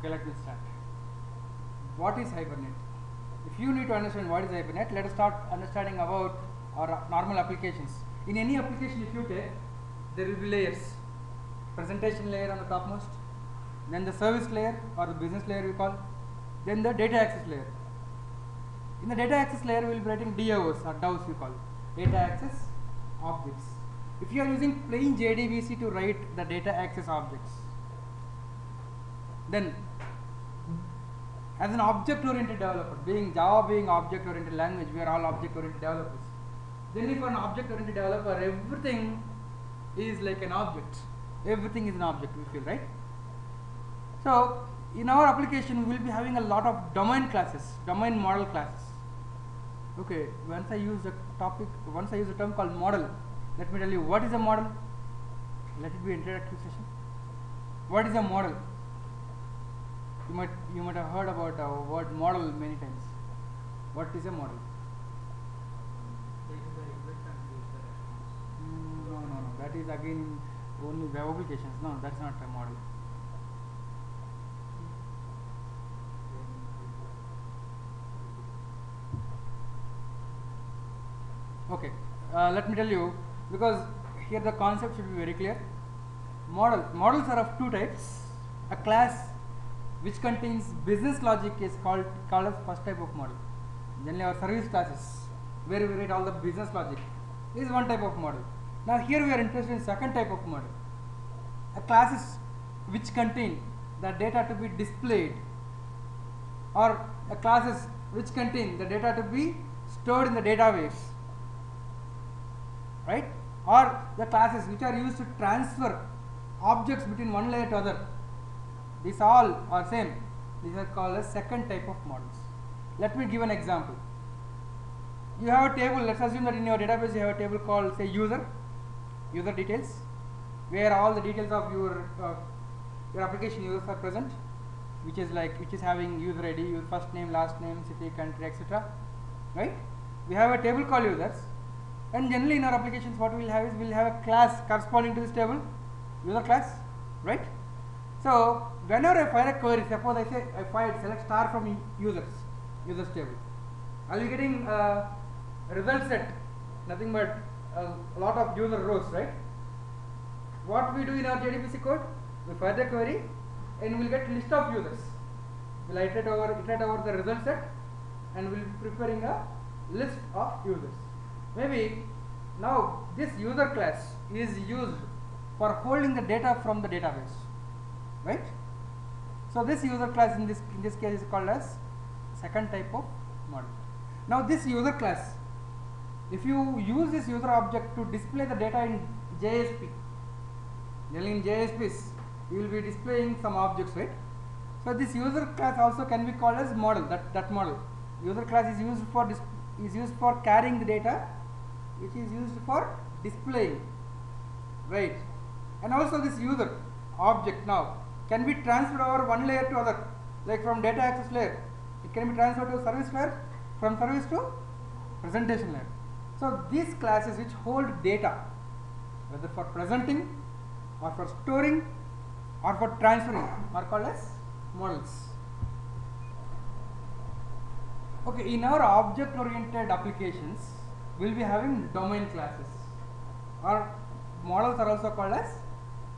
Okay, let me start. What is Hibernate? If you need to understand what is Hibernate, let us start understanding about our normal applications. In any application, if you take, there will be layers. Presentation layer on the topmost, then the service layer or the business layer we call, then the data access layer. In the data access layer, we will be writing DAOs or DAOs we call, data access objects. If you are using plain JDBC to write the data access objects, then as an object-oriented developer, being Java being object-oriented language, we are all object-oriented developers. Then if an object-oriented developer, everything is like an object. Everything is an object, we feel, right? So in our application, we will be having a lot of domain classes, domain model classes. Okay, once I use the term called model, let me tell you what is a model. Let it be introductory session. What is a model? You might have heard about the word model many times. What is a model? No. That is again only web applications. No, that's not a model. Okay, let me tell you, because here the concept should be very clear. Models are of two types. A class which contains business logic is called as first type of model. Generally our service classes, where we write all the business logic, is one type of model. Now here we are interested in second type of model. A classes which contain the data to be displayed, or a classes which contain the data to be stored in the database, right? Or the classes which are used to transfer objects between one layer to other. These all are same. These are called as second type of models. Let me give an example. You have a table. Let's assume that in your database you have a table called, say, user details, where all the details of your application users are present, which is having user ID, your first name, last name, city, country, etc. Right? We have a table called users, and generally in our applications, what we will have is we will have a class corresponding to this table, user class, right? So whenever I fire a query, suppose I say I fired select star from users table, I will be getting a result set, nothing but a lot of user rows, right? What we do in our JDBC code, we fire the query and we will get list of users. We will iterate over the result set and we will be preparing a list of users. Maybe now this user class is used for holding the data from the database, right? So this user class in this case is called as second type of model. Now this user class, if you use this user object to display the data in JSP, generally in JSPs you will be displaying some objects, right? So this user class also can be called as model. That model user class is used for carrying the data, which is used for displaying, right? And also this user object now can be transferred over one layer to other, like from data access layer it can be transferred to service layer, from service to presentation layer. So these classes which hold data, whether for presenting or for storing or for transferring, are called as models. Okay, in our object oriented applications we will be having domain classes, or models are also called as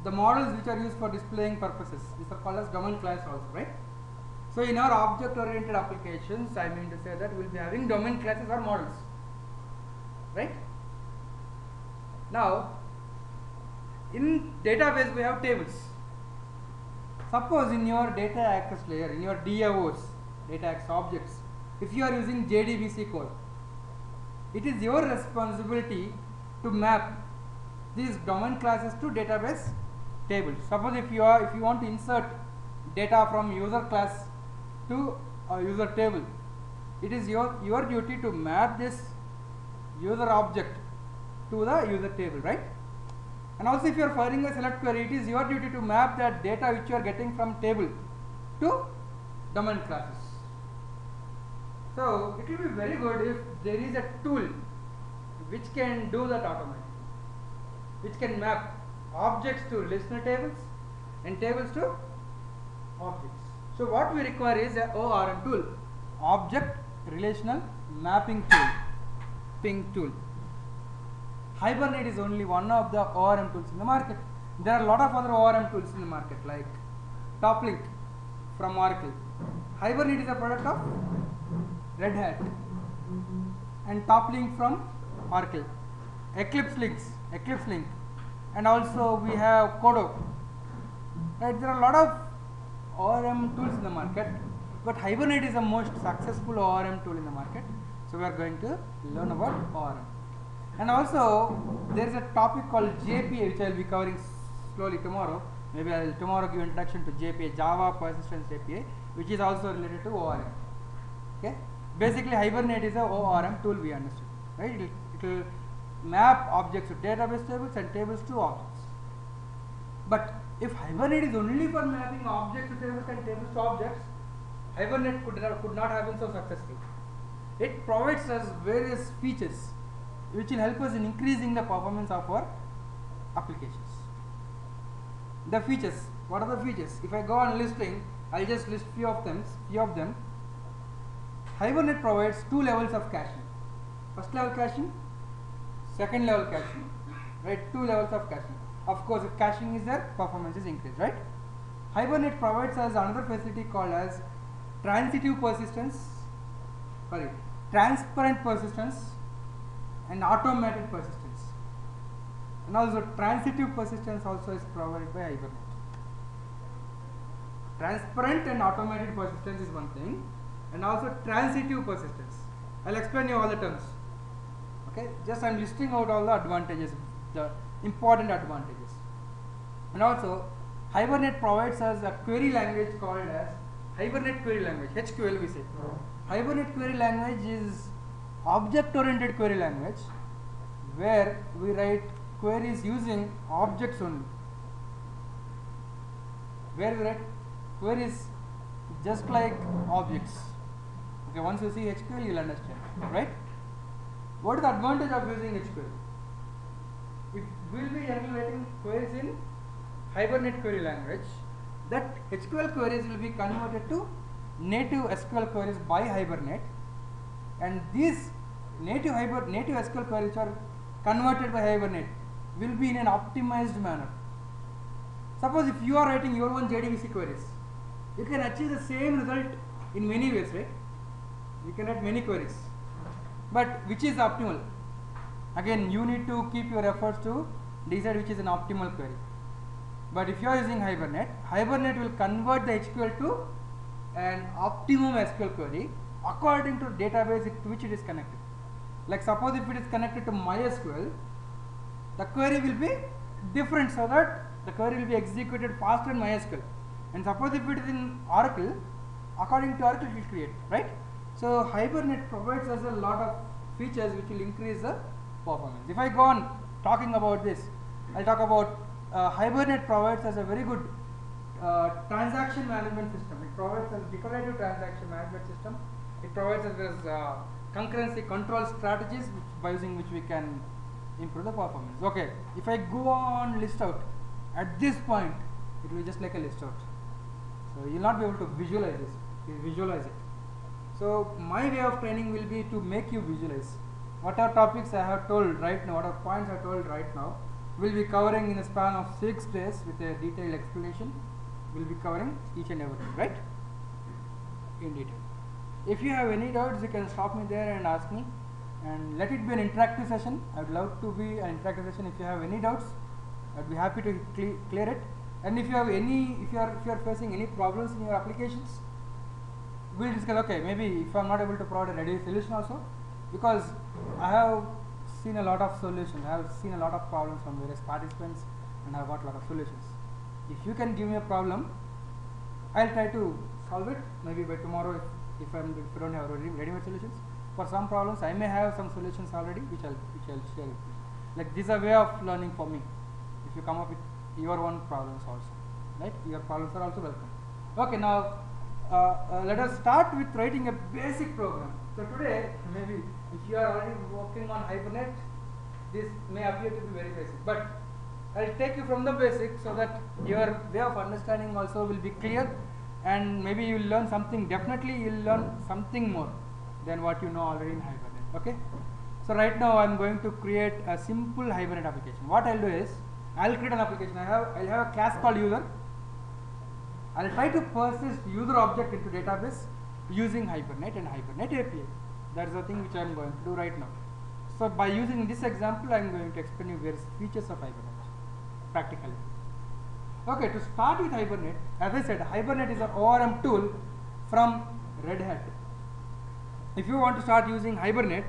the models which are used for displaying purposes. These are called as domain class also, right? So in our object oriented applications, I mean to say that we will be having domain classes or models, right? Now in database we have tables. Suppose in your data access layer, in your DAOs, data access objects, if you are using JDBC code, it is your responsibility to map these domain classes to database tables. Suppose if you want to insert data from user class to a user table, it is your duty to map this user object to the user table, right? And also if you are firing a select query, it is your duty to map that data which you are getting from table to domain classes. So it will be very good if there is a tool which can do that automatically, which can map objects to listener tables and tables to objects. So what we require is a ORM tool, Object Relational Mapping Tool, PING tool. Hibernate is only one of the ORM tools in the market. There are a lot of other ORM tools in the market like Toplink from Oracle. Hibernate is a product of Red Hat and Toplink from Oracle. Eclipse Link, and also we have Kodo. Right, there are a lot of ORM tools in the market, but Hibernate is the most successful ORM tool in the market. So we are going to learn about ORM. And also there is a topic called JPA which I will be covering slowly tomorrow. Maybe I will tomorrow give introduction to JPA, Java Persistence API, which is also related to ORM. Okay. Basically Hibernate is a ORM tool, we understood. Right? It will map objects to database tables and tables to objects. But if Hibernate is only for mapping objects to tables and tables to objects, Hibernate could not have been so successful. It provides us various features which will help us in increasing the performance of our applications. The features, what are the features? If I go on listing, I will just list few of them. Hibernate provides two levels of caching. First level caching, second level caching. Right, two levels of caching. Of course, if caching is there, performance is increased, right? Hibernate provides us another facility called as transparent persistence and automated persistence. And also transitive persistence also is provided by Hibernate. Transparent and automated persistence is one thing, and also transitive persistence. I will explain you all the terms. Okay, just I am listing out all the advantages, the important advantages. And also Hibernate provides us a query language called as Hibernate Query Language, HQL we say. Hibernate Query Language is object oriented query language where we write queries using objects only. Where we write queries just like objects. Okay, once you see HQL you will understand, right? What is the advantage of using HQL? If we will be generally writing queries in Hibernate Query Language, that HQL queries will be converted to native SQL queries by Hibernate, and these native SQL queries which are converted by Hibernate will be in an optimized manner. Suppose if you are writing your own JDBC queries, you can achieve the same result in many ways, right? You can write many queries, but which is optimal? Again, you need to keep your efforts to decide which is an optimal query. But if you are using Hibernate, Hibernate will convert the HQL to an optimum SQL query according to database to which it is connected. Like suppose if it is connected to MySQL, the query will be different so that the query will be executed faster in MySQL. And suppose if it is in Oracle, according to Oracle it will create, right? So Hibernate provides us a lot of features which will increase the performance. If I go on talking about this, I will talk about Hibernate provides us a very good transaction management system. It provides us declarative transaction management system. It provides us with concurrency control strategies by using which we can improve the performance. Okay, if I go on list out, at this point it will be just like a list out. So you will not be able to visualize this. You visualize it. So my way of training will be to make you visualize. What are topics I have told right now, what are points I have told right now, we will be covering in a span of 6 days with a detailed explanation. We will be covering each and everything, right? In detail. If you have any doubts, you can stop me there and ask me, and let it be an interactive session. I would love to be an interactive session. If you have any doubts, I would be happy to clear it. And if you have any, if you are facing any problems in your applications, we will discuss. Okay, maybe if I am not able to provide a ready solution also, because I have seen a lot of solutions. I have seen a lot of problems from various participants, and I have got a lot of solutions. If you can give me a problem, I will try to solve it. Maybe by tomorrow, if I don't have ready-made solutions. For some problems, I may have some solutions already, which I will share with you. Like this is a way of learning for me. If you come up with your own problems also, right? Your problems are also welcome. Okay, now let us start with writing a basic program. So today, maybe if you are already working on Hibernate, this may appear to be very basic, but I will take you from the basic so that your way of understanding also will be clear, and maybe you will learn something, definitely you will learn something more than what you know already in Hibernate. Okay, so right now I am going to create a simple Hibernate application. What I will do is, I will create an application. I'll have a class called user. I will try to persist user object into database using Hibernate and Hibernate API. That is the thing which I am going to do right now. So by using this example, I am going to explain you various features of Hibernate practically. Okay, to start with Hibernate, as I said, Hibernate is an ORM tool from Red Hat. If you want to start using Hibernate,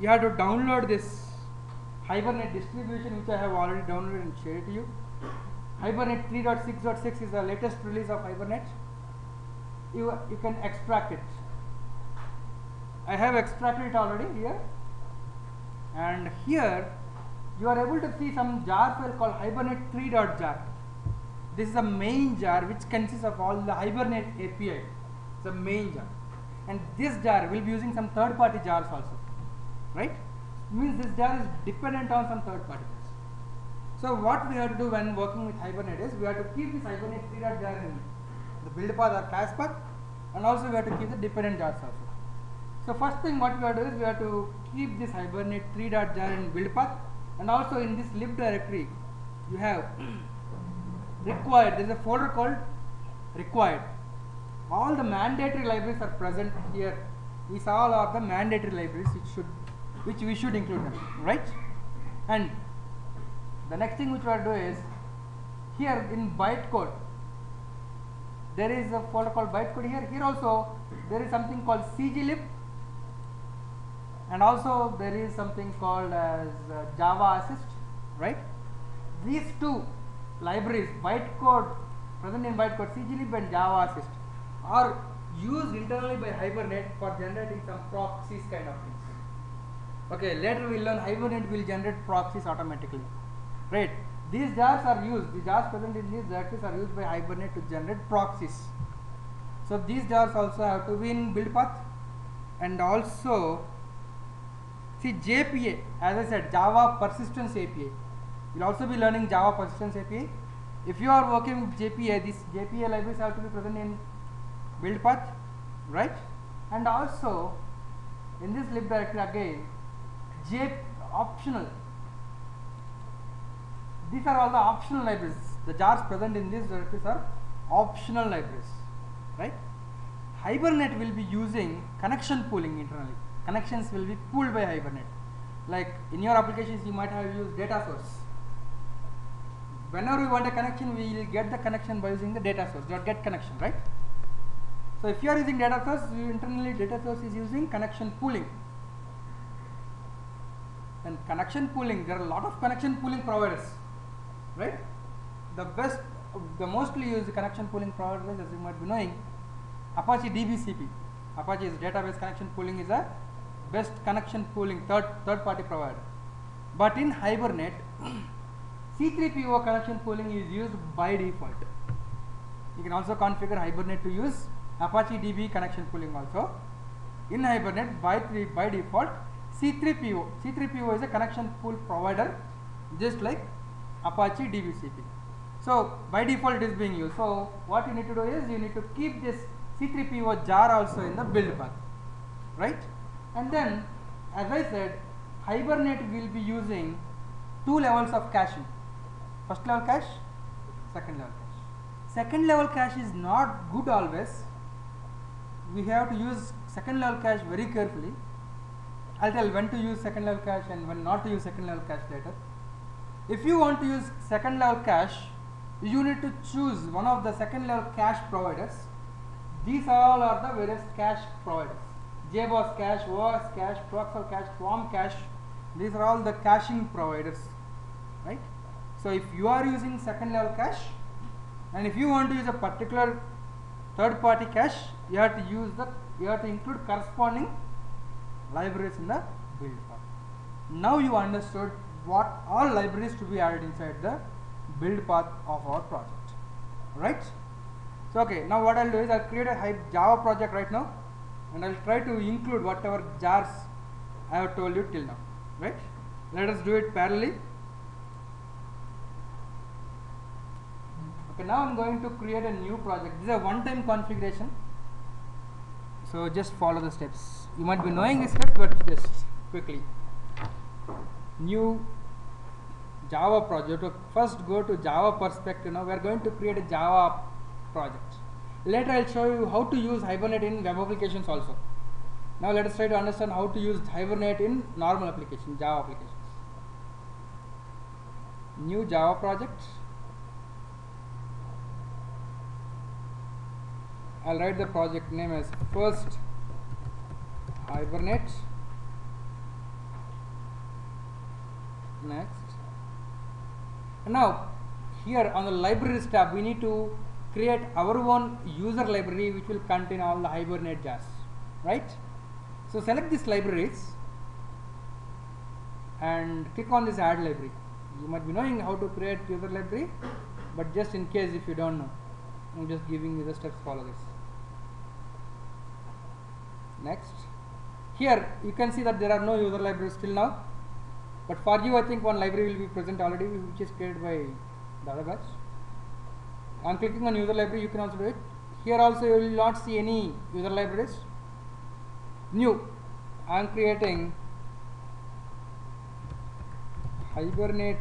you have to download this Hibernate distribution, which I have already downloaded and shared to you. Hibernate 3.6.6 is the latest release of Hibernate. You can extract it. I have extracted it already here, and here you are able to see some jar file called Hibernate 3.jar. This is a main jar which consists of all the Hibernate API. It's a main jar, and this jar will be using some third-party jars also, right? Means this jar is dependent on some third-party jars. So what we have to do when working with Hibernate is, we have to keep this Hibernate 3.jar in the build path or class path, and also we have to keep the dependent jars also. So first thing what we have to do is, we have to keep this Hibernate 3.jar in build path, and also in this lib directory you have required. There is a folder called required. All the mandatory libraries are present here. These all are the mandatory libraries which we should include them, right? And the next thing which we have to do is, here in bytecode there is a folder called bytecode here. Here also there is something called cglib, and also there is something called as Java assist, right? These two libraries, bytecode, present in bytecode, cglib and Java assist, are used internally by Hibernate for generating some proxies kind of things. Okay, later we will learn Hibernate will generate proxies automatically, right? These jars are used, the jars present in these directories are used by Hibernate to generate proxies. So these jars also have to be in build path, and also see JPA, as I said, Java Persistence API. You will also be learning Java Persistence API. If you are working with JPA, these JPA libraries have to be present in build path, right? And also in this lib directory again, optional. These are all the optional libraries. The jars present in these directories are optional libraries, right? Hibernate will be using connection pooling internally. Connections will be pooled by Hibernate. Like in your applications, you might have used data source. Whenever we want a connection, we will get the connection by using the data source, .get connection, right? So if you are using data source, internally data source is using connection pooling. And connection pooling, there are a lot of connection pooling providers, right? The mostly used connection pooling providers, as you might be knowing, Apache DBCP. Apache's database connection pooling is a best connection pooling third party provider. But in Hibernate, C3PO connection pooling is used by default. You can also configure Hibernate to use Apache DB connection pooling also. In Hibernate, by default, C3PO is a connection pool provider, just like Apache DBCP. So by default it is being used. So what you need to do is, you need to keep this C3PO jar also in the build path, right? And then, as I said, Hibernate will be using two levels of caching. First level cache, second level cache. Second level cache is not good always. We have to use second level cache very carefully. I'll tell when to use second level cache and when not to use second level cache later. If you want to use second level cache, you need to choose one of the second level cache providers. These all are the various cache providers: JBoss cache, OS cache, Proxel cache, Swarm cache. These are all the caching providers, right? So if you are using second level cache, and if you want to use a particular third party cache, you have to include corresponding libraries in the build path. Now you understood what all libraries to be added inside the build path of our project, right? So okay, now what I'll do is, I'll create a Java project right now, and I'll try to include whatever jars I have told you till now, right? Let us do it parallelly. Okay, now I'm going to create a new project. This is a one-time configuration. So just follow the steps. You might be knowing these steps, but just quickly. New Java project. First go to Java perspective. Now we are going to create a Java project. Later I'll show you how to use Hibernate in web applications also. Now let us try to understand how to use Hibernate in normal applications, Java applications. New Java project. I'll write the project name as first Hibernate. Next. And now here on the libraries tab we need to create our own user library which will contain all the Hibernate jars, right? So select these libraries and click on this add library. You might be knowing how to create user library, but just in case if you don't know, I'm just giving you the steps. Follow this. Next, here you can see that there are no user libraries till now, but for you I think one library will be present already, which is created by the other batch. I'm clicking on user library. You can also do it. Here also you will not see any user libraries. New, I'm creating Hibernate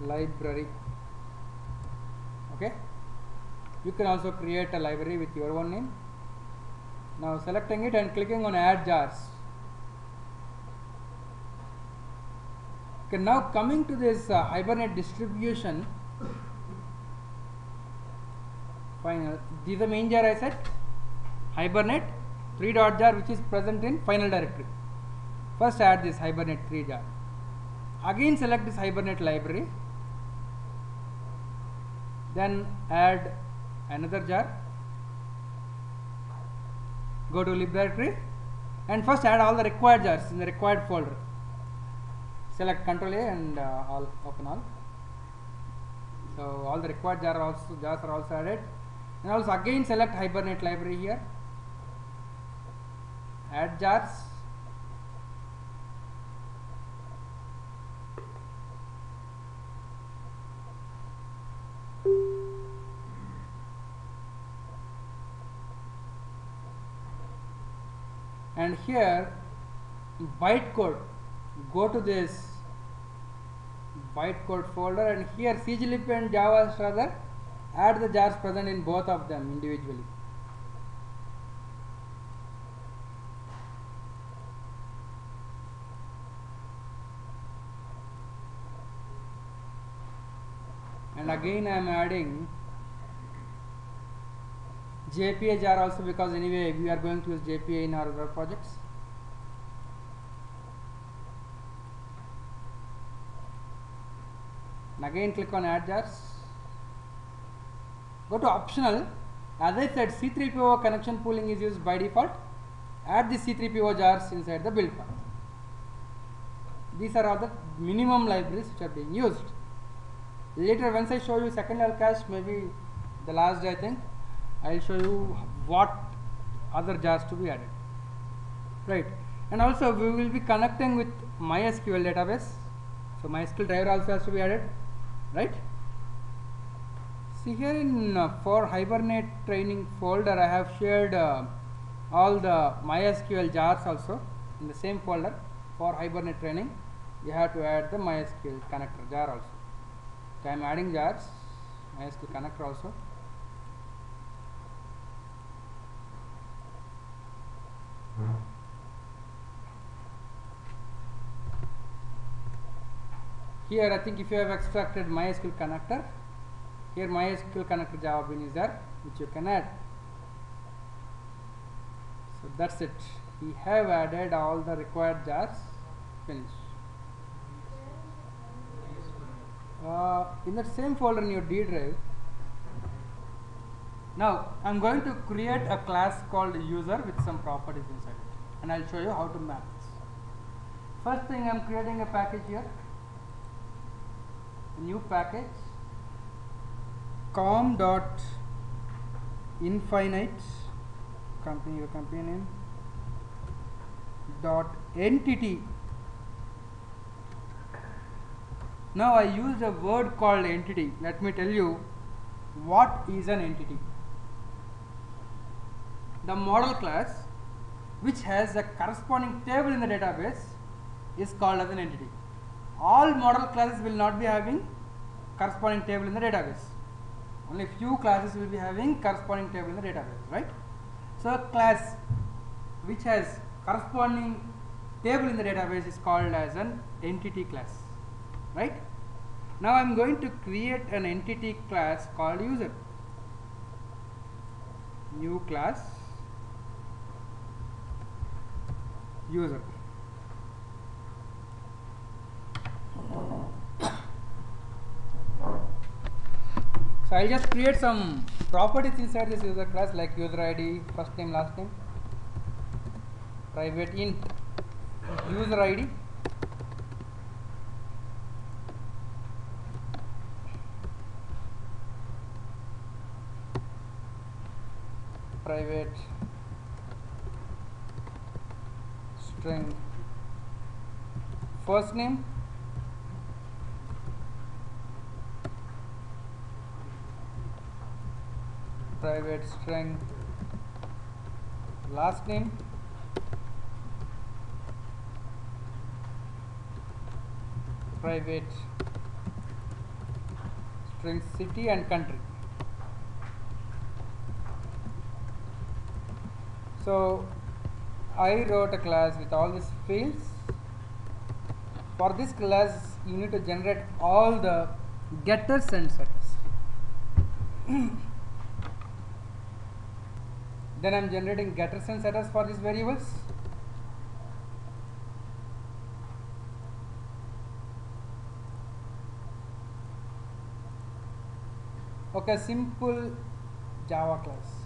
library. Okay, you can also create a library with your own name. Now selecting it and clicking on add jars. Okay, now coming to this Hibernate distribution. Final. This is the main jar I said. Hibernate 3.jar which is present in final directory. First add this Hibernate 3 jar. Again select this Hibernate library. Then add another jar. Go to lib directory and first add all the required jars in the required folder. Select Ctrl A and all open all. So all the required jars are also added. And also again select Hibernate library here. Add jars. And here bytecode, go to this bytecode folder and here CGLib and Java Strutter, add the jars present in both of them individually. And again I am adding JPA jar also, because anyway we are going to use JPA in our other projects. And again click on add jars. Go to optional. As I said, C3PO connection pooling is used by default. Add the C3PO jars inside the build path. These are all the minimum libraries which are being used. Later once I show you second level cache, maybe the last day I think, I will show you what other jars to be added, right? And also we will be connecting with MySQL database, so MySQL driver also has to be added, right? See here in for Hibernate training folder I have shared all the MySQL jars also in the same folder. For Hibernate training you have to add the MySQL connector jar also. So I am adding jars, MySQL connector also. Here I think if you have extracted MySQL connector, here MySQL connector Java bin is there which you can add. So that's it. We have added all the required jars. Finish. In that same folder in your D drive. Now I am going to create a class called user with some properties inside it, and I will show you how to map this. First thing, I am creating a package here, a new package com.infinite company, your company name, dot entity. Now I used a word called entity. Let me tell you, What is an entity? The model class which has a corresponding table in the database is called as an entity. All model classes will not be having corresponding table in the database. Only few classes will be having corresponding table in the database, right? So a class which has corresponding table in the database is called as an entity class, right? Now I am going to create an entity class called user. New class user. So I'll just create some properties inside this user class like user ID, first name, last name, private int user ID, private string first name, private string last name, private string city and country. So I wrote a class with all these fields. For this class you need to generate all the getters and setters. Then I am generating getters and setters for these variables. Okay, simple Java class.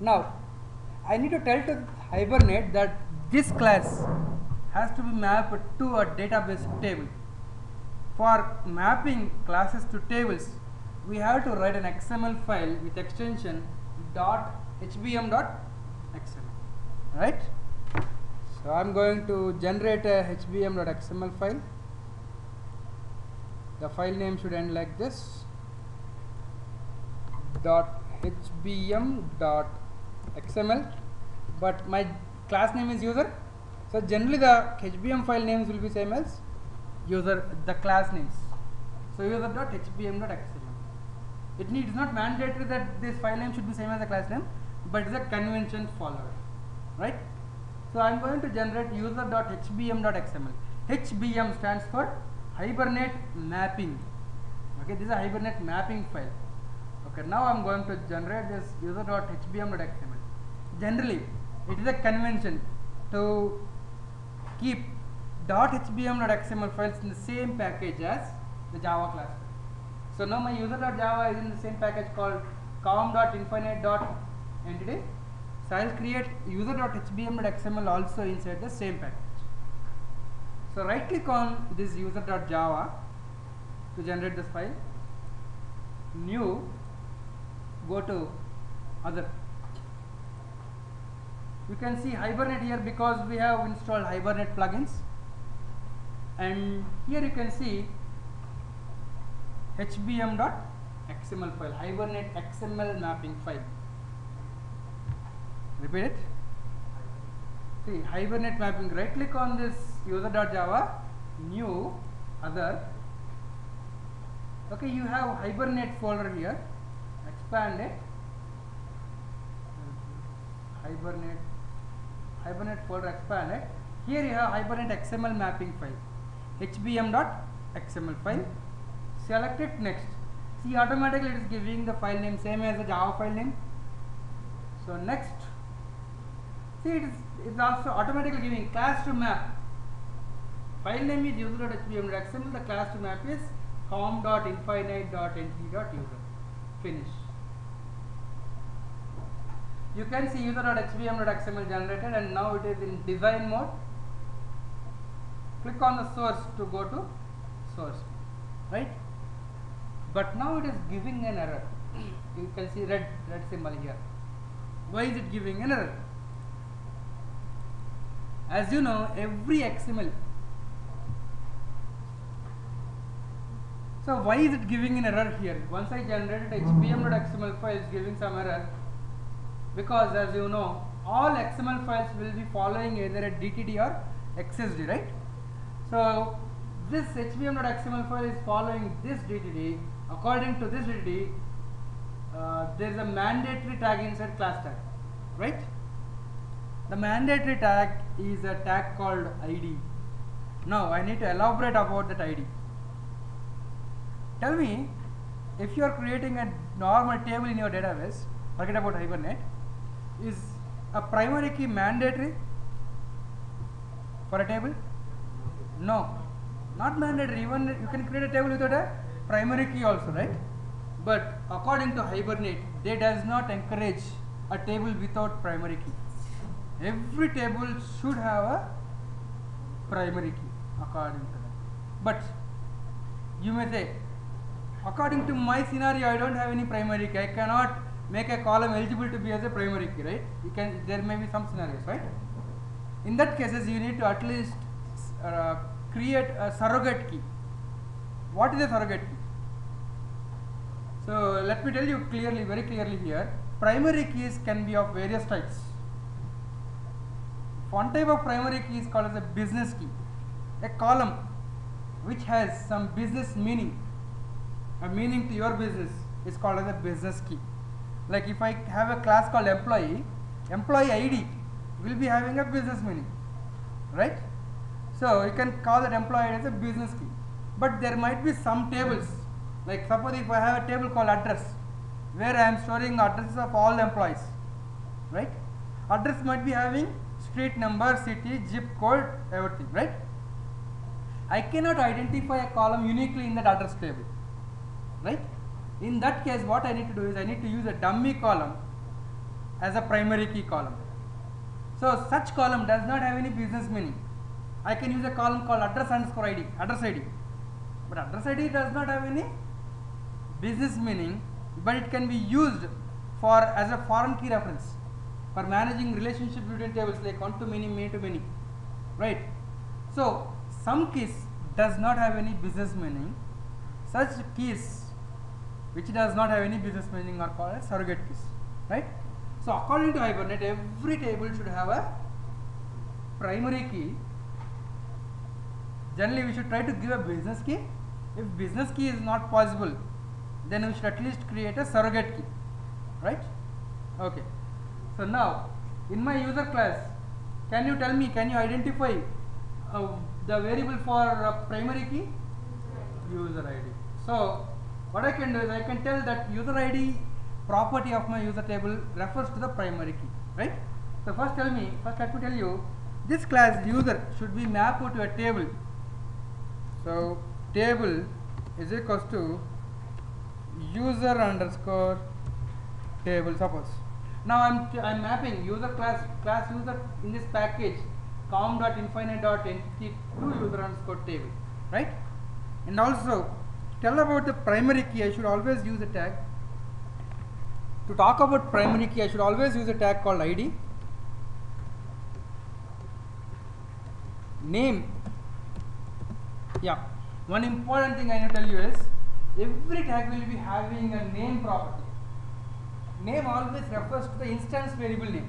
Now I need to tell to Hibernate that this class has to be mapped to a database table. For mapping classes to tables, we have to write an XML file with extension .hbm.xml, right? So I am going to generate a hbm.xml file. The file name should end like this, .hbm.xml, but my class name is user. So generally the HBM file names will be same as user, the class names. So user.hbm.xml. It is not mandatory that this file name should be same as the class name, but it is a convention followed, right? So I am going to generate user.hbm.xml. HBM stands for Hibernate mapping. Okay, this is a Hibernate mapping file. Okay, now I am going to generate this user.hbm.xml. Generally, it is a convention to keep .hbm.xml files in the same package as the Java class. So now my user.java is in the same package called com.infinite.entity. So I will create user.hbm.xml also inside the same package. So right click on this user.java to generate this file. New, go to other. You can see Hibernate here because we have installed Hibernate plugins, and here you can see hbm.xml file, Hibernate XML mapping file. Repeat it. See, Hibernate mapping. Right click on this user.java, new, other. Okay, you have Hibernate folder here. Expand it. Hibernate folder, expand it. Here you have Hibernate XML mapping file, hbm.xml file. Select it, next. See, automatically it is giving the file name same as the Java file name. So next, see, it is also automatically giving class to map. File name is user.hbm.xml. The class to map is com.infinite.entity.user. Finish. You can see user.hbm.xml generated, and now it is in design mode. Click on the source to go to source, right? But now it is giving an error. You can see red symbol here. Why is it giving an error? As you know, every XML So why is it giving an error here? Once I generated HPM.xml file, is giving some error because, as you know, all XML files will be following either a DTD or XSD, right? So this HPM.xml file is following this DTD. According to this DTD, there is a mandatory tag inside class tag, right? The mandatory tag is a tag called ID. Now I need to elaborate about that ID. Tell me, if you are creating a normal table in your database, forget about Hibernate, is a primary key mandatory for a table? No, not mandatory. Even you can create a table without a primary key also, right? But according to Hibernate, they does not encourage a table without primary key. Every table should have a primary key according to that. But you may say, according to my scenario, I don't have any primary key. I cannot make a column eligible to be as a primary key, right? You can. There may be some scenarios, right? In that cases, you need to at least create a surrogate key. What is a surrogate key? So let me tell you clearly, very clearly here. Primary keys can be of various types. One type of primary key is called as a business key. A column which has some business meaning, a meaning to your business, is called as a business key. Like if I have a class called employee, employee ID will be having a business meaning, right? So you can call that employee ID as a business key. But there might be some tables, like suppose if I have a table called address, where I am storing addresses of all the employees, right? Address might be having street number, city, zip code, everything, right? I cannot identify a column uniquely in that address table, right? In that case, what I need to do is I need to use a dummy column as a primary key column. So such column does not have any business meaning. I can use a column called address underscore ID, address ID. But address ID does not have any business meaning, but it can be used for as a foreign key reference for managing relationship between tables like one to many, many to many, right? So some keys does not have any business meaning. Such keys which does not have any business meaning are called as surrogate keys, right? So according to Hibernate, every table should have a primary key. Generally we should try to give a business key. If business key is not possible, then we should at least create a surrogate key, right? Okay. So now in my user class, can you tell me, can you identify the variable for primary key? User ID. So what I can do is I can tell that user ID property of my user table refers to the primary key, right? So first let me tell you, this class user should be mapped to a table. So table is equals to user underscore table, suppose. Now I'm mapping user class user in this package com.infinite.entity to user underscore table, right? And also tell about the primary key, I should always use a tag. To talk about primary key, I should always use a tag called ID. Name. Yeah. One important thing I need to tell you is every tag will be having a name property. Name always refers to the instance variable name.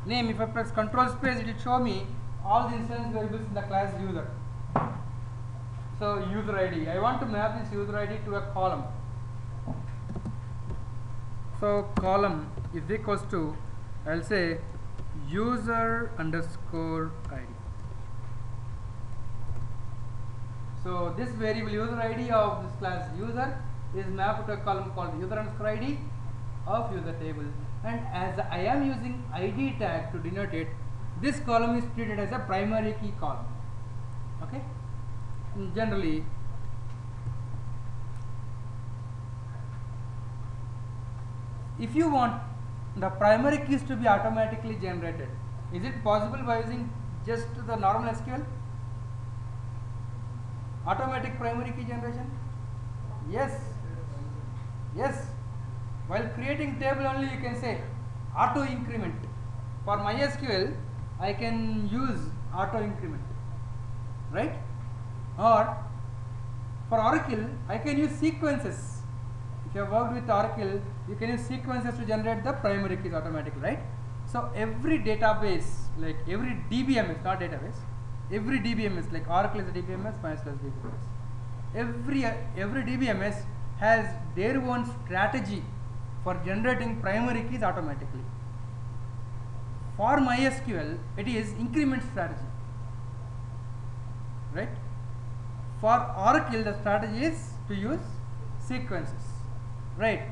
Name, if I press control space, it will show me all the instance variables in the class user. So user ID, I want to map this user ID to a column. So column is equals to, I'll say user underscore ID. So this variable user ID of this class user is mapped to a column called user underscore ID of user table, and as I am using ID tag to denote it, this column is treated as a primary key column. Okay. Generally if you want the primary keys to be automatically generated, is it possible by using just the normal SQL? Automatic primary key generation? Yes. Yes. While creating table only you can say auto increment. For MySQL I can use auto increment, right? Or For Oracle, I can use sequences. If you have worked with Oracle, you can use sequences to generate the primary keys automatically, right? So every database, like every DBMS, not database, every DBMS, like Oracle is a DBMS, MySQL is a DBMS. Every DBMS has their own strategy for generating primary keys automatically. For MySQL, it is increment strategy, right? For Oracle, the strategy is to use sequences, right?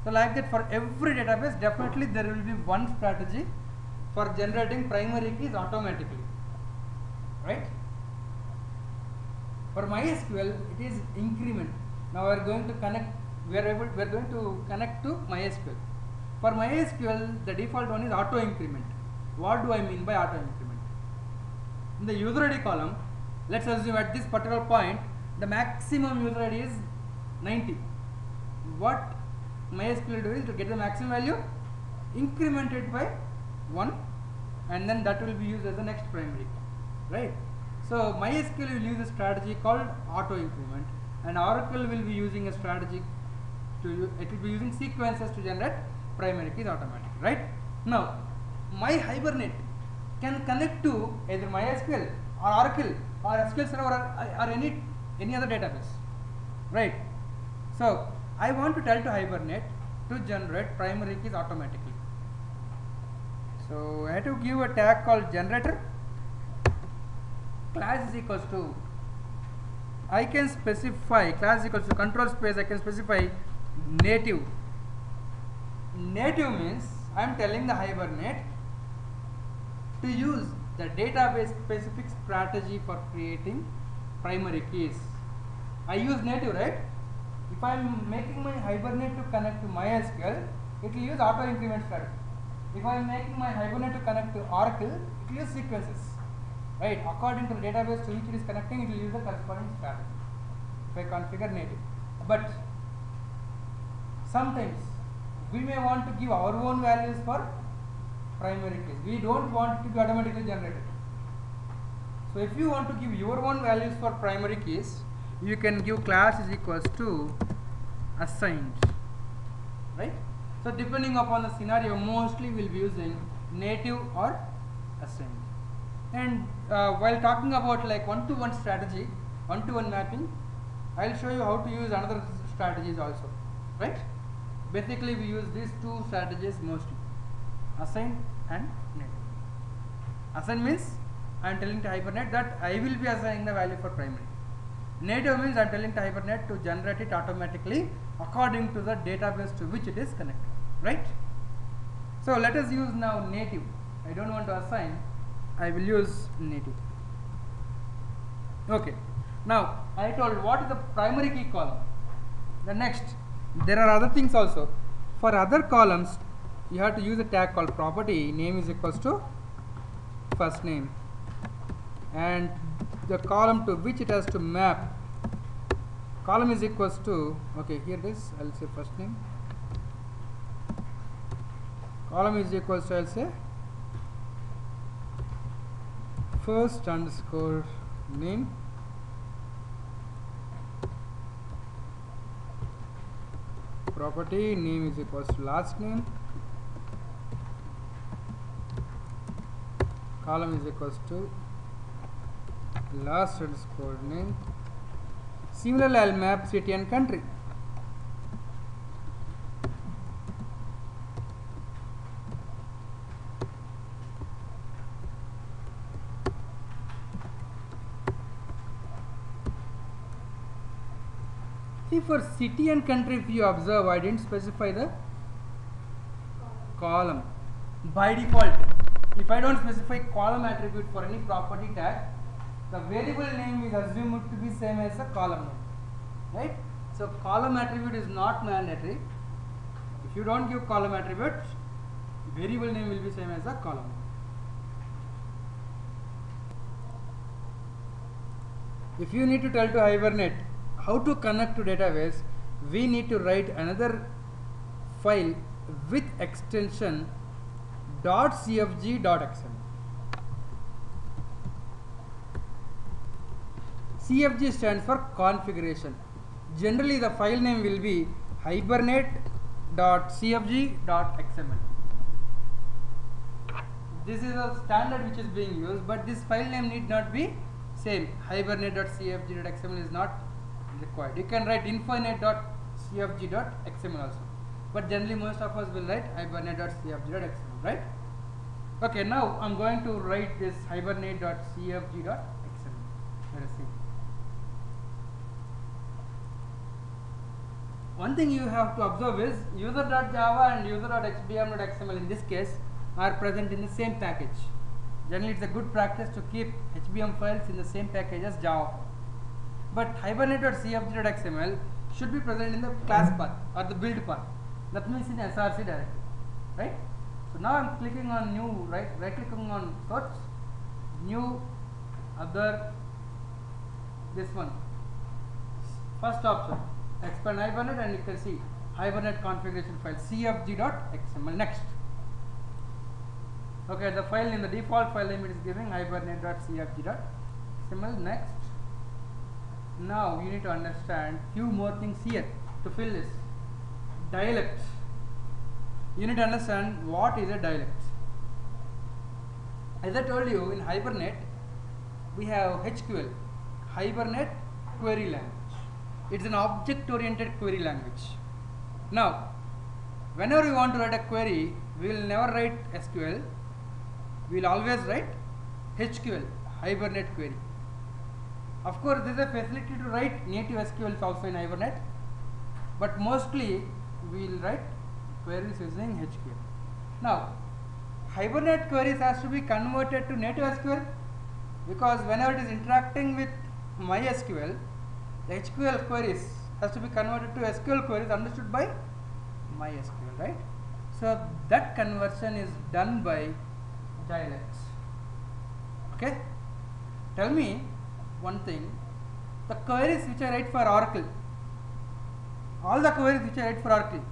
So like that, for every database, definitely there will be one strategy for generating primary keys automatically, right? For MySQL, it is increment. Now we are going to connect. We are going to connect to MySQL. For MySQL, the default one is auto increment. What do I mean by auto increment? In the user ID column, let's assume at this particular point the maximum user ID is 90. What MySQL will do is to get the maximum value, increment it by 1, and then that will be used as the next primary key, right? So MySQL will use a strategy called auto increment, and Oracle will be using a strategy it will be using sequences to generate primary keys automatically, right? Now my Hibernate can connect to either MySQL or Oracle or SQL Server or any other database, right? So I want to tell to Hibernate to generate primary keys automatically. So I have to give a tag called generator. Class is equals to, I can specify, class is equals to control space, I can specify native. Native means I am telling the Hibernate to use the database specific strategy for creating primary keys. I use native, right? If I am making my Hibernate to connect to MySQL, it will use auto increment strategy. If I am making my Hibernate to connect to Oracle, it will use sequences, right? According to the database to which it is connecting, it will use the corresponding strategy if I configure native. But sometimes we may want to give our own values for primary keys. We don't want it to be automatically generated. So if you want to give your own values for primary keys, you can give class is equals to assigned, right? So depending upon the scenario, mostly we'll be using native or assigned. And while talking about like one-to-one strategy, one-to-one mapping, I'll show you how to use another strategies also, right? Basically we use these two strategies mostly, assign and native. Assign means I am telling to Hibernate that I will be assigning the value for primary. Native means I am telling to Hibernate to generate it automatically according to the database to which it is connected, right? So let us use now native. I don't want to assign, I will use native. Okay. Now I told what is the primary key column. The next, there are other things also. For other columns, you have to use a tag called property. Name is equals to first name, and the column to which it has to map, column is equals to, okay, here it is, I'll say first name, column is equals to, I'll say first underscore name, property name is equals to last name, column is equals to last underscore name. Similarly, I'll map city and country. See, for city and country, if you observe, I didn't specify the column. By default, if I don't specify column attribute for any property tag, the variable name is assumed to be same as the column name, right? So column attribute is not mandatory. If you don't give column attribute, variable name will be same as the column name. If you need to tell to Hibernate how to connect to database, we need to write another file with extension .cfg.xml. CFG stands for configuration. Generally the file name will be hibernate.cfg.xml. This is a standard which is being used, but this file name need not be same. Hibernate.cfg.xml is not required. You can write infinite.cfg.xml also, but generally most of us will write hibernate.cfg.xml, right? Okay, now I'm going to write this hibernate.cfg.xml. Let us see. One thing you have to observe is user.java and user.hbm.xml in this case are present in the same package. Generally it's a good practice to keep HBM files in the same package as Java file. But hibernate.cfg.xml should be present in the class path or the build path. That means in SRC directory, right? So now I'm clicking on new, right clicking on source, new, other, this one, first option, expand hibernate, and you can see hibernate configuration file cfg.xml. Next. Okay, the file in the default file name it is giving hibernate.cfg.xml. Next. Now you need to understand few more things here to fill this. Dialect. You need to understand what is a dialect. As I told you, in Hibernate we have HQL, Hibernate Query Language. It's an object-oriented query language. Now, whenever we want to write a query, we will never write SQL. We will always write HQL, Hibernate Query. Of course, there is a facility to write native SQLs also in Hibernate, but mostly we will write queries using HQL. Now, Hibernate queries has to be converted to native SQL, because whenever it is interacting with MySQL, the HQL queries has to be converted to SQL queries understood by MySQL, right? So that conversion is done by dialects. Okay? Tell me one thing, the queries which I write for Oracle, all the queries which I write for Oracle,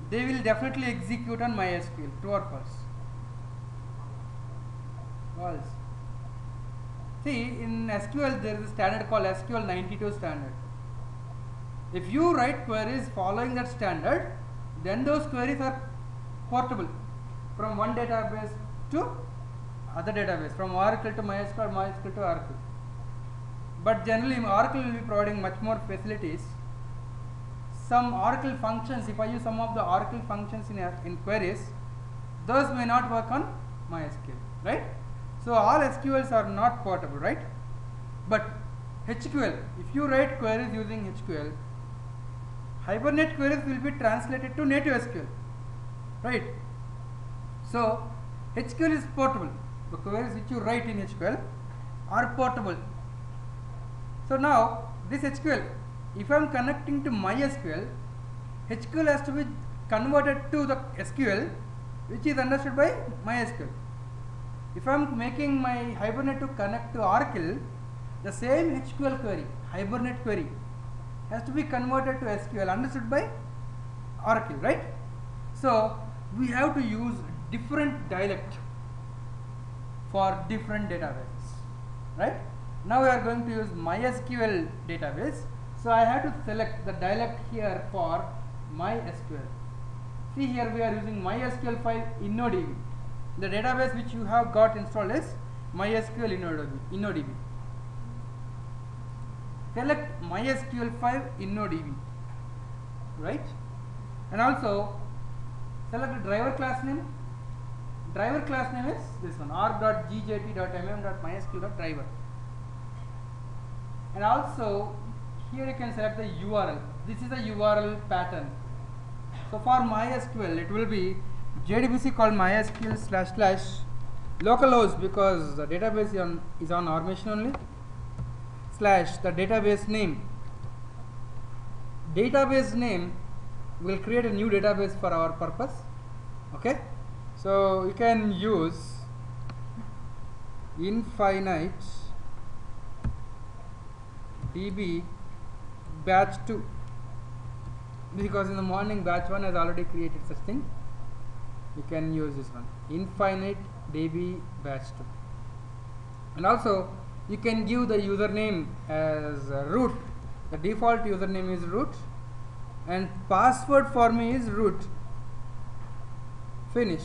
they will definitely execute on MySQL, true or false? False. See, in SQL there is a standard called SQL 92 standard. If you write queries following that standard, then those queries are portable from one database to other database, from Oracle to MySQL, MySQL to Oracle. But generally Oracle will be providing much more facilities. Some Oracle functions, if I use some of the Oracle functions in queries, those may not work on MySQL, right? So all SQLs are not portable, right? But HQL, if you write queries using HQL, Hibernate queries will be translated to native SQL, right? So HQL is portable. The queries which you write in HQL are portable. So now this HQL, if I am connecting to MySQL, HQL has to be converted to the SQL which is understood by MySQL. If I am making my Hibernate to connect to Oracle, the same HQL query, Hibernate query, has to be converted to SQL understood by Oracle, right? So we have to use different dialect for different databases, right? Now we are going to use MySQL database. So I have to select the dialect here for MySQL. See, here we are using MySQL file InnoDB. The database which you have got installed is MySQL InnoDB. Select MySQL file InnoDB, right? And also select the driver class name. Driver class name is this one, r.gjt.mm.mysql.driver. And also here you can select the URL. This is the URL pattern. So for MySQL it will be JDBC called MySQL / localhost, because the database is on our machine only, / the database name. Database name will create a new database for our purpose. Okay, so you can use infinite db batch 2, because in the morning batch 1 has already created such thing. You can use this one, infinite db batch 2. And also You can give the username as root. The default username is root, and password for me is root. Finish.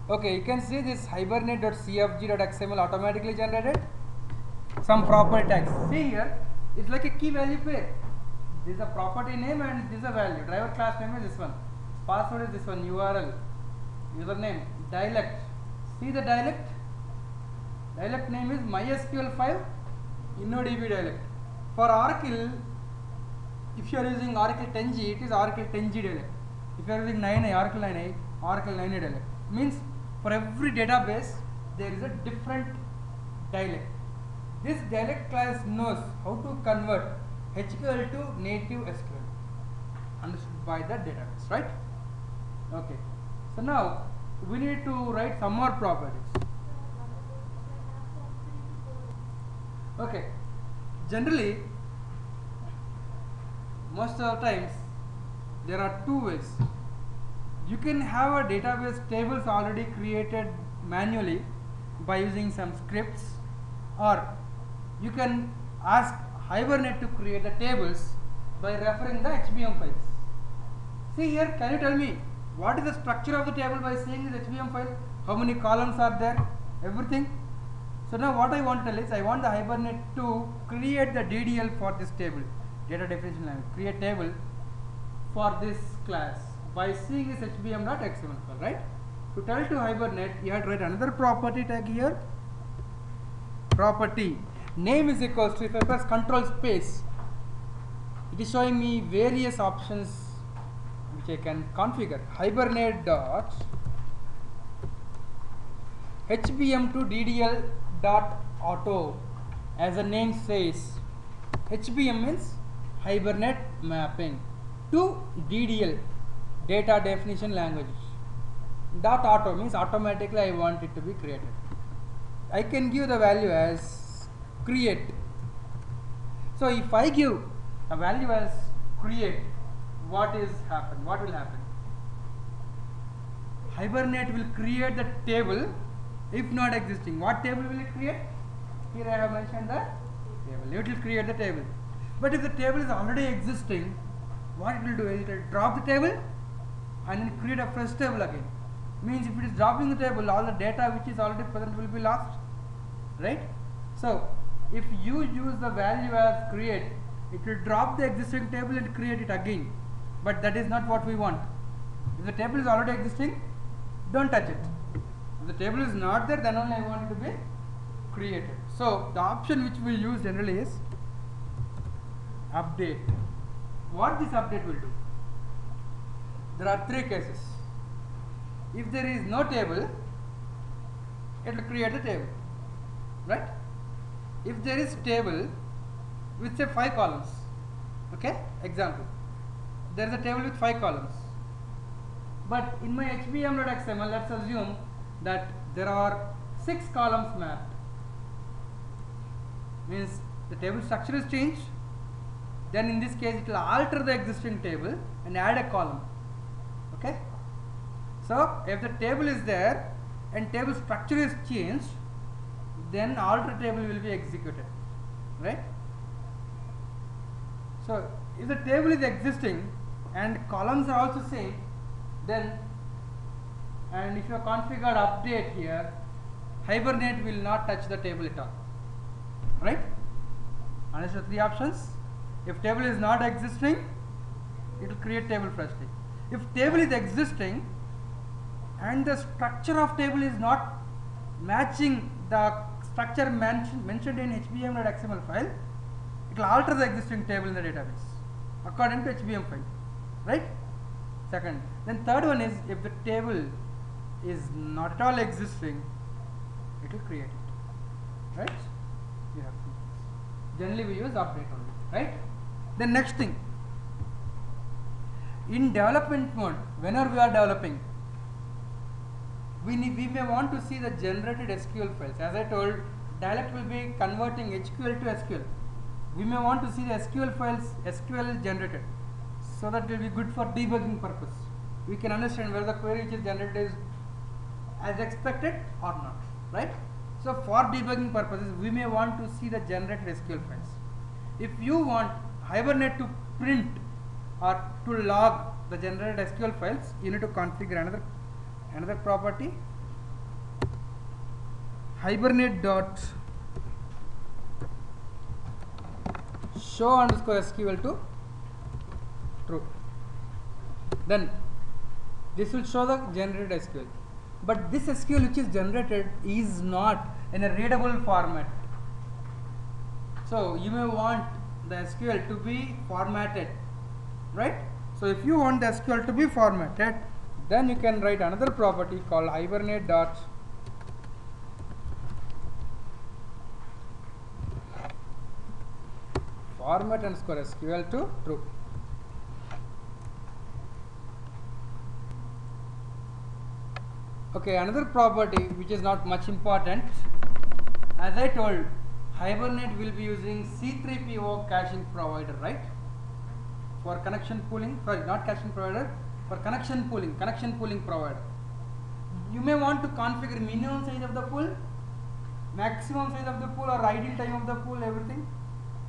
Okay, you can see this hibernate.cfg.xml automatically generated some property tags. See here, it's like a key value pair. This is a property name and this is a value. Driver class name is this one. Password is this one. URL, username, dialect. See the dialect? Dialect name is MySQL5 InnoDB dialect. For Oracle, if you are using Oracle 10G, it is Oracle 10G dialect. If you are using 9A, Oracle 9A, Oracle 9A dialect. Means for every database, there is a different dialect. This dialect class knows how to convert SQL to native SQL, understood by the database, right? Okay. So now we need to write some more properties. Okay. Generally, most of the times there are two ways. You can have a database tables already created manually by using some scripts, or you can ask Hibernate to create the tables by referring the HBM files. See here, can you tell me what is the structure of the table by seeing this HBM file? How many columns are there? Everything. So now what I want to tell is I want the Hibernate to create the DDL for this table, data definition language, create table for this class by seeing this HBM.xml file, right? To tell to Hibernate, you have to write another property tag here. Property name is equals to, if I press control space, it is showing me various options which I can configure. Hibernate dot HBM to DDL dot auto, as the name says. HBM means Hibernate mapping to DDL, data definition language. Dot auto means automatically I want it to be created. I can give the value as create. So if I give a value as create, what will happen? Hibernate will create the table if not existing. What table will it create? Here I have mentioned the table. It will create the table. But if the table is already existing, what it will do is it will drop the table and then create a fresh table again. Means if it is dropping the table, all the data which is already present will be lost, right? So if you use the value as create, it will drop the existing table and create it again. But that is not what we want. If the table is already existing, don't touch it. If the table is not there, then only I want it to be created. So the option which we use generally is update. What this update will do? There are three cases. If there is no table, it will create the table, right? If there is table with say 5 columns, okay, example, there is a table with 5 columns, but in my HBM.xml, let's assume that there are 6 columns mapped. Means the table structure is changed. Then in this case, it will alter the existing table and add a column. Okay. So if the table is there and table structure is changed, then alter table will be executed, right? So if the table is existing and columns are also same, then, and if you have configured update here, Hibernate will not touch the table at all, right? Understood three options. If table is not existing, it will create table freshly. If table is existing and the structure of table is not matching the structure mentioned in HBM.xml file, it will alter the existing table in the database according to HBM file, right? Second. Then third one is if the table is not at all existing, it will create it, right? You have to. Generally we use update only, right? Then next thing, in development mode, whenever we are developing, we may want to see the generated SQL files. As I told, dialect will be converting HQL to SQL. We may want to see the SQL files, SQL generated, so that will be good for debugging purpose. we can understand whether the query which is generated is as expected or not, right? So for debugging purposes, we may want to see the generated SQL files. If you want Hibernate to print or to log the generated SQL files, you need to configure another property, Hibernate dot show underscore SQL to true. Then this will show the generated SQL. But this SQL which is generated is not in a readable format. So you may want the SQL to be formatted, right? So if you want the SQL to be formatted, then you can write another property called Hibernate dot format underscore SQL to true. Okay, another property which is not much important, as I told, Hibernate will be using C3PO caching provider, right? For connection pooling, sorry, not caching provider, for connection pooling provider. You may want to configure minimum size of the pool, maximum size of the pool, or ideal time of the pool, everything.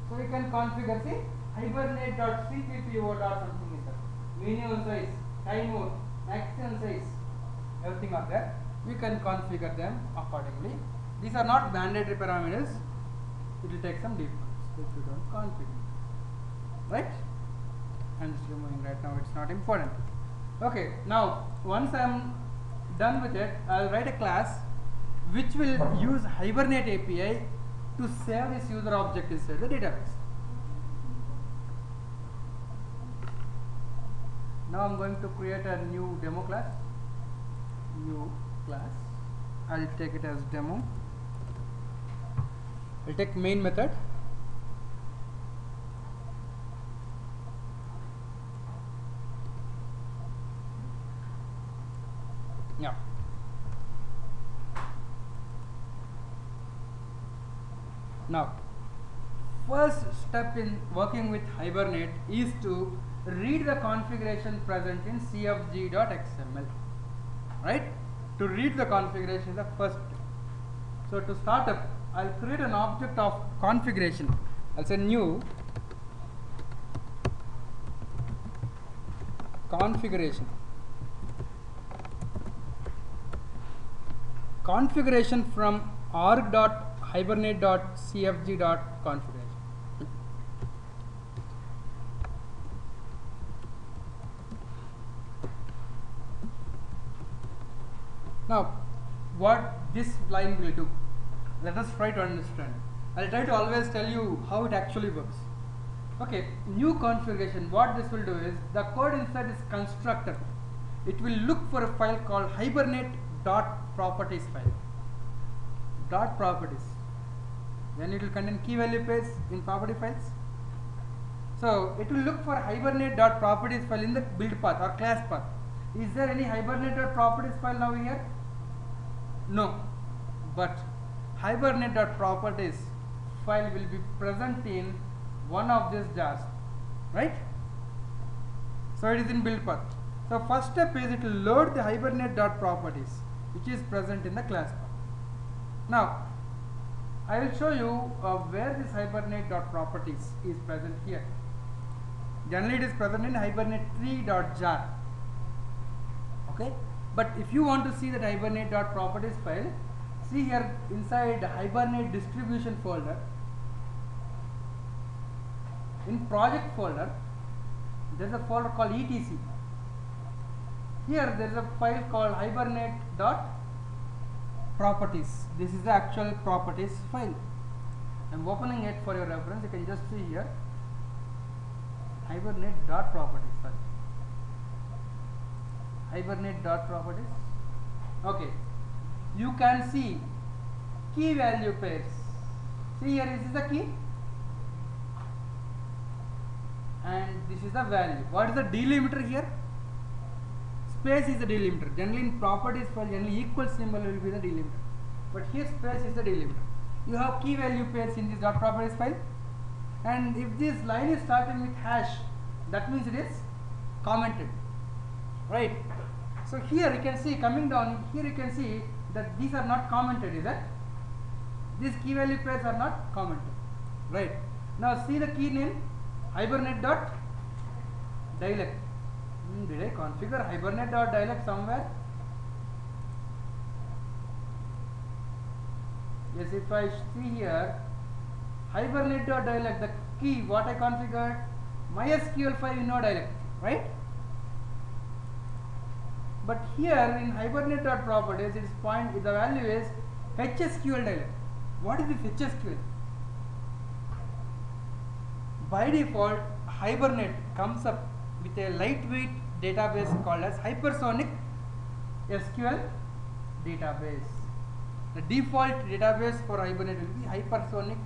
So you can configure, see, Hibernate.C3PO dot something is that. Minimum size, time mode, maximum size, everything are there. We can configure them accordingly. These are not mandatory parameters. It will take some defaults if you don't configure, right? I'm just removing right now, it's not important. Okay, now once I am done with it, I'll write a class which will use Hibernate API to save this user object inside the database. Now I'm going to create a new demo class. I'll take it as demo. I'll take main method. Yeah. Now, first step in working with Hibernate is to read the configuration present in cfg.xml, right? To read the configuration is the first step. So to start up, I'll create an object of configuration. I'll say new configuration. Configuration from org.hibernate.cfg.configuration. Now, what this line will do, let us try to understand. I'll try to always tell you how it actually works. Okay, new configuration, what this will do is, the code inside is constructed. It will look for a file called hibernate.properties file. .properties. Then it will contain key value pairs in property files. So it will look for hibernate.properties file in the build path or class path. Is there any hibernate.properties file now here? No. But hibernate.properties file will be present in one of these jars, right? So it is in build path. So first step is it will load the hibernate.properties which is present in the class path. Now I will show you where this hibernate.properties is present here. Generally it is present in hibernate3.jar. Okay, but if you want to see that hibernate.properties file, see here inside the Hibernate distribution folder, in project folder there is a folder called etc. Here there is a file called hibernate.properties. This is the actual properties file. I am opening it for your reference. You can just see here hibernate.properties. Sorry, hibernate.properties. Okay, you can see key value pairs. See here, this is the key and this is the value. What is the delimiter here? Space is the delimiter. Generally in properties file, generally equal symbol will be the delimiter, but here space is the delimiter. You have key value pairs in this .properties file, and if this line is starting with hash, that means it is commented. right? So here you can see, coming down here you can see that these are not commented, is that? These key value pairs are not commented, right? Now see the key name, Hibernate dot dialect. Did I configure Hibernate dot dialect somewhere? Yes, if I see here, Hibernate dot dialect, the key what I configured, MySQL 5 no dialect, right? But here in Hibernate dot properties, its point, the value is HSQL dialect. What is this HSQL? By default, Hibernate comes up with a lightweight database called as Hypersonic SQL database. The default database for Hibernate will be Hypersonic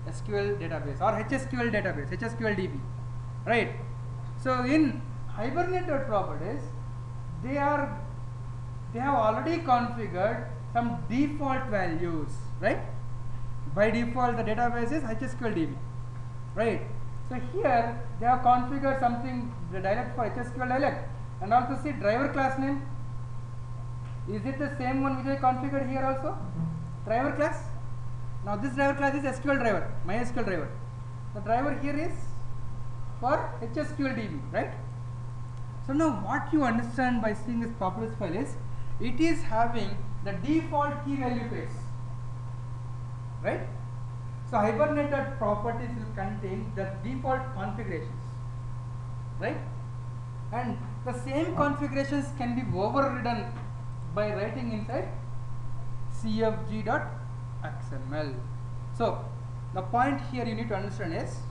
SQL database or HSQL database, HSQL-DB, right? So in Hibernate dot properties, they have already configured some default values, right? By default, the database is HSQL-DB, right? So here they have configured something, the dialect for HSQL dialect, and also see driver class name. Is it the same one which I configured here also? Driver class. Now this driver class is SQL driver, MySQL driver. The driver here is for HSQL-DB, right? So now what you understand by seeing this properties file is, it is having the default key value pairs, right? So Hibernate properties will contain the default configurations, right? And the same configurations can be overridden by writing inside cfg.xml. So the point here you need to understand is,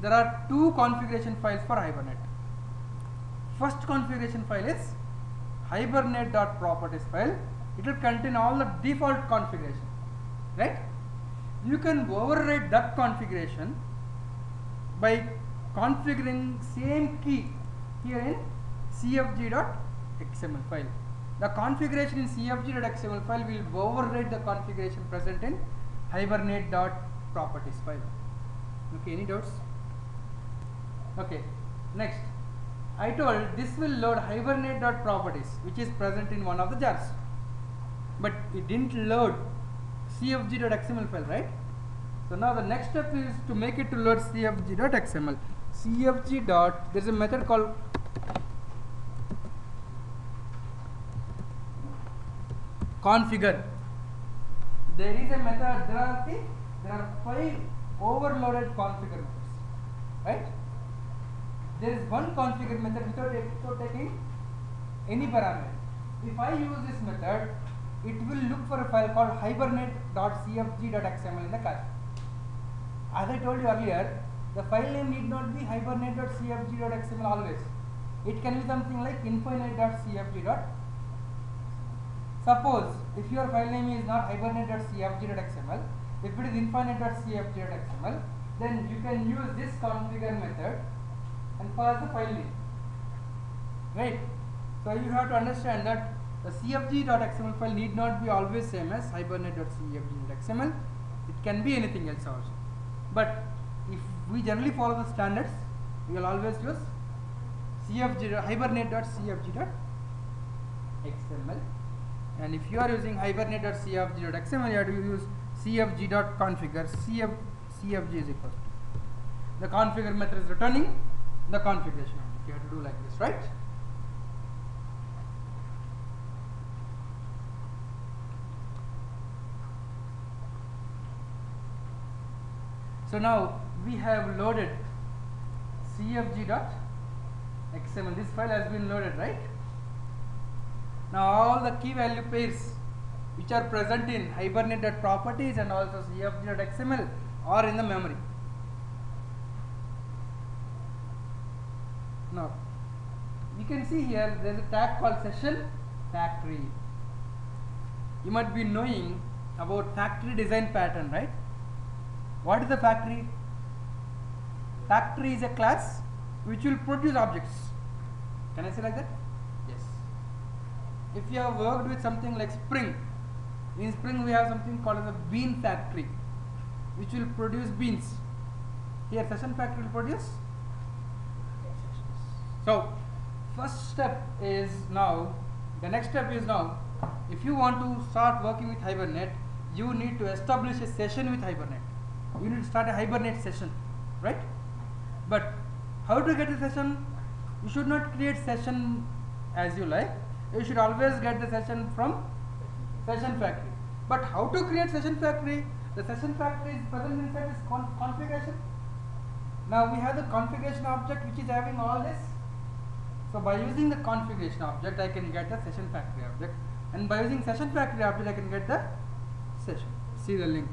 there are two configuration files for Hibernate. First configuration file is Hibernate.properties file. It will contain all the default configuration, right? You can override that configuration by configuring same key here in cfg.xml file. The configuration in cfg.xml file will override the configuration present in Hibernate.properties file. Okay, any doubts? Okay, next. I told this will load Hibernate.properties, which is present in one of the jars, but it didn't load cfg.xml file, right? So now the next step is to make it to load cfg.xml. There is a method called configure. There is a method, there are 5 overloaded configure methods, right? There is one configure method without taking any parameter. If I use this method, it will look for a file called hibernate.cfg.xml in the cache. As I told you earlier, the file name need not be hibernate.cfg.xml always. It can be something like infinite.cfg. Suppose if your file name is not hibernate.cfg.xml, if it is infinite.cfg.xml, then you can use this configure method and pass the file name, right? So you have to understand that the cfg.xml file need not be always same as hibernate.cfg.xml. It can be anything else also. But if we generally follow the standards, we will always use hibernate.cfg.xml. And if you are using hibernate.cfg.xml, you have to use cfg.configure. cfg is equal to the configure method is returning the configuration. You have to do like this, right? So now we have loaded cfg.xml. This file has been loaded, right? Now all the key value pairs which are present in Hibernate.properties and also cfg.xml are in the memory. Now you can see here there is a tag called session factory. You might be knowing about factory design pattern, right? What is the factory? Factory is a class which will produce objects. Can I say like that? Yes. If you have worked with something like Spring, in Spring we have something called as a bean factory which will produce beans. Here session factory will produce. So first step is now, the next step is now, if you want to start working with Hibernate, you need to establish a session with Hibernate. You need to start a Hibernate session, right? But how to get a session? You should not create session as you like. You should always get the session from Session Factory. But how to create Session Factory? The Session Factory is present inside this configuration. Now we have the configuration object which is having all this. So by using the configuration object, I can get the Session Factory object, and by using Session Factory object, I can get the session. See the link.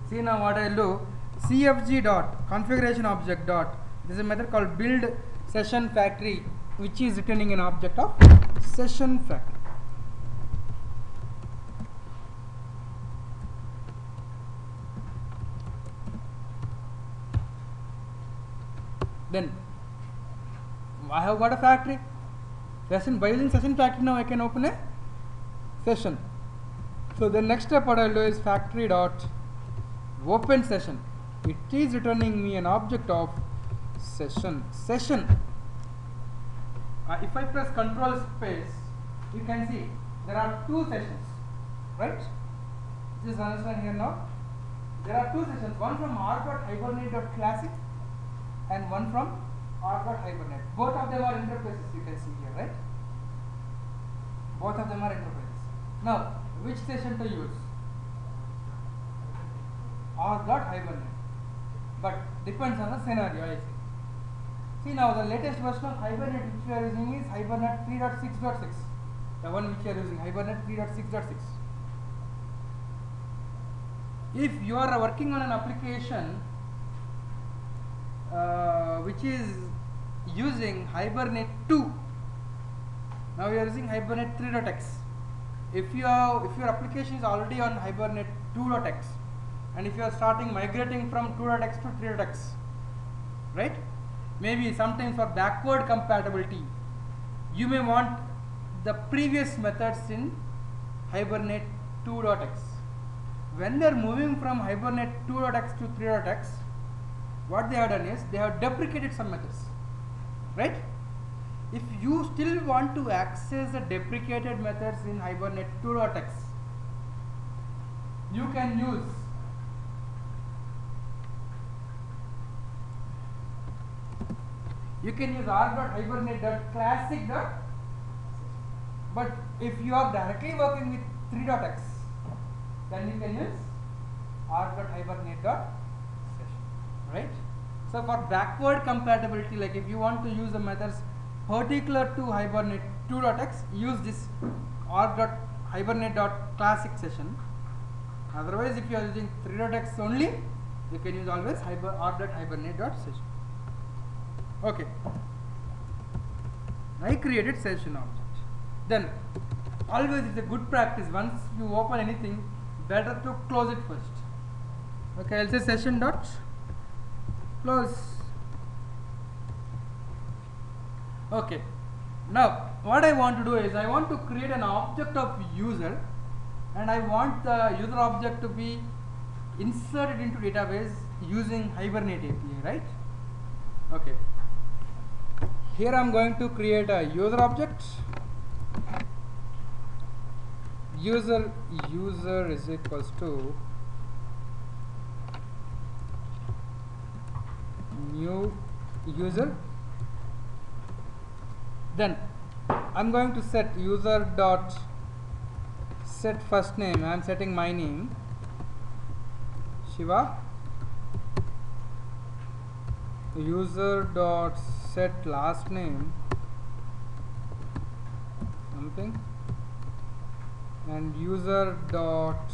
See now what I will do. CFG dot configuration object dot. This is a method called build Session Factory, which is returning an object of Session Factory. Then I have got a factory session. By using Session Factory, now I can open a session. So the next step what I will do is factory dot open session. It is returning me an object of session. If I press Control space, you can see there are two sessions, right? Just understand here now. There are two sessions, one from r.hibernate.classic and one from r.hibernate. Both of them are interfaces, you can see here, right? Both of them are interfaces. Now, which session to use? r.hibernate. But depends on the scenario, I see. See now, the latest version of Hibernate which we are using is Hibernate 3.6.6. The one which we are using, Hibernate 3.6.6. If you are working on an application which is using Hibernate 2, now we are using Hibernate 3.x. If your application is already on Hibernate 2.x, and if you are starting migrating from 2.x to 3.x, right? Maybe sometimes for backward compatibility, you may want the previous methods in Hibernate 2.x. When they are moving from Hibernate 2.x to 3.x, what they have done is they have deprecated some methods, right? If you still want to access the deprecated methods in Hibernate 2.x, you can use r.hibernate.classic. But if you are directly working with 3.x, then you can use r.hibernate.session, right? So for backward compatibility, like if you want to use the methods particular to Hibernate 2.x, use this r.hibernate.classic session. Otherwise, if you are using 3.x only, you can use always r.hibernate.session. Okay, I created session object. Then always it's a good practice, once you open anything, better to close it first. Okay, I'll say session dot close. Okay, now what I want to do is I want to create an object of user, and I want the user object to be inserted into database using Hibernate API, right? Okay, here I am going to create a user object. User is equals to new user. Then I am going to set user dot set first name. I am setting my name Shiva. User dot set last name something, and user dot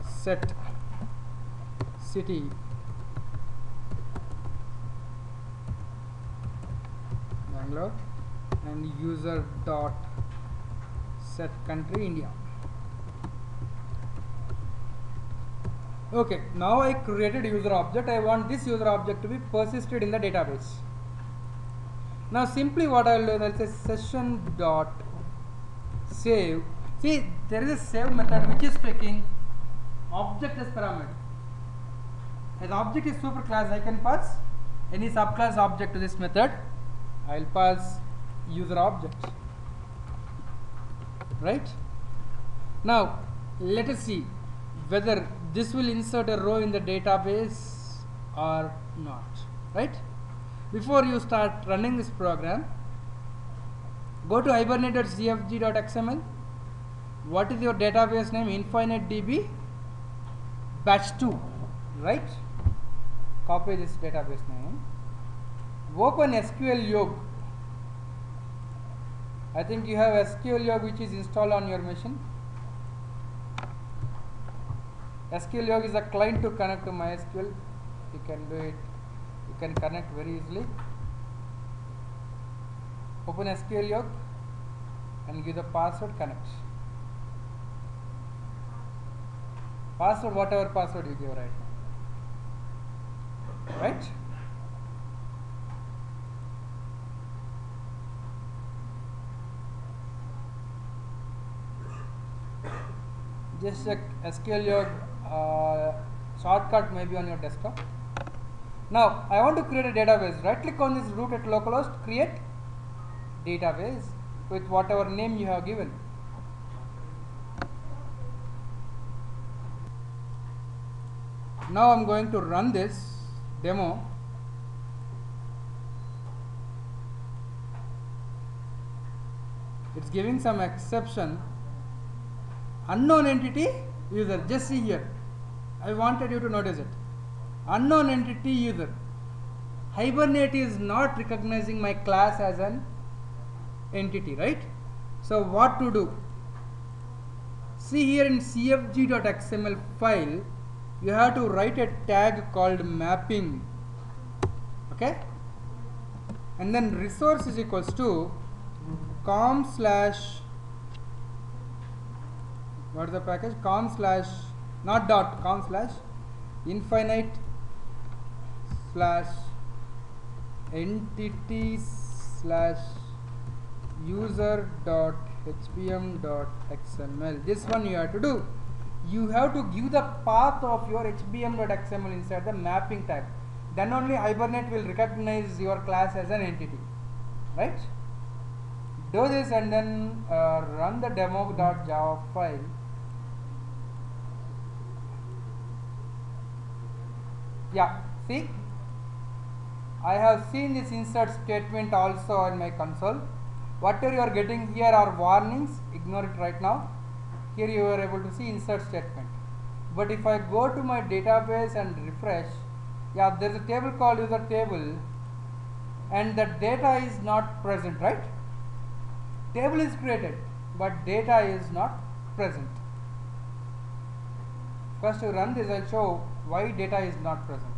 set city Bangalore, and user dot set country India. Okay, now I created user object. I want this user object to be persisted in the database. Now simply what I will do is I will say session dot save. See, there is a save method which is taking object as parameter. As object is superclass, I can pass any subclass object to this method, I will pass user object, right? Now let us see whether this will insert a row in the database or not, right? Before you start running this program, go to hibernate.cfg.xml. What is your database name? InfiniteDB batch 2, right? Copy this database name. Open SQL Yog. I think you have SQL Yog which is installed on your machine. SQL Yog is a client to connect to MySQL. You can do it. You can connect very easily. Open SQL Yog and give the password, connect. Password, whatever password you give right now, right? Just check SQL Yog shortcut maybe on your desktop. Now I want to create a database. Right click on this root at localhost, create database with whatever name you have given. Now I am going to run this demo. It's giving some exception. Unknown entity user. Just see here. I wanted you to notice it. Unknown entity user. Hibernate is not recognizing my class as an entity, right? So what to do? See here in cfg.xml file, you have to write a tag called mapping, okay? And then resource is equals to com slash, what is the package? Com slash, not dot, com slash infinite slash entity slash user dot hbm.xml. This one you have to do. You have to give the path of your hbm.xml inside the mapping tag. Then only Hibernate will recognize your class as an entity, right? Do this and then run the demo.java file. Yeah, see, I have seen this insert statement also in my console. Whatever you are getting here are warnings, ignore it right now. Here you are able to see insert statement. But if I go to my database and refresh, yeah, there is a table called user table and the data is not present, right? Table is created, but data is not present. First to run this, I'll show why data is not present.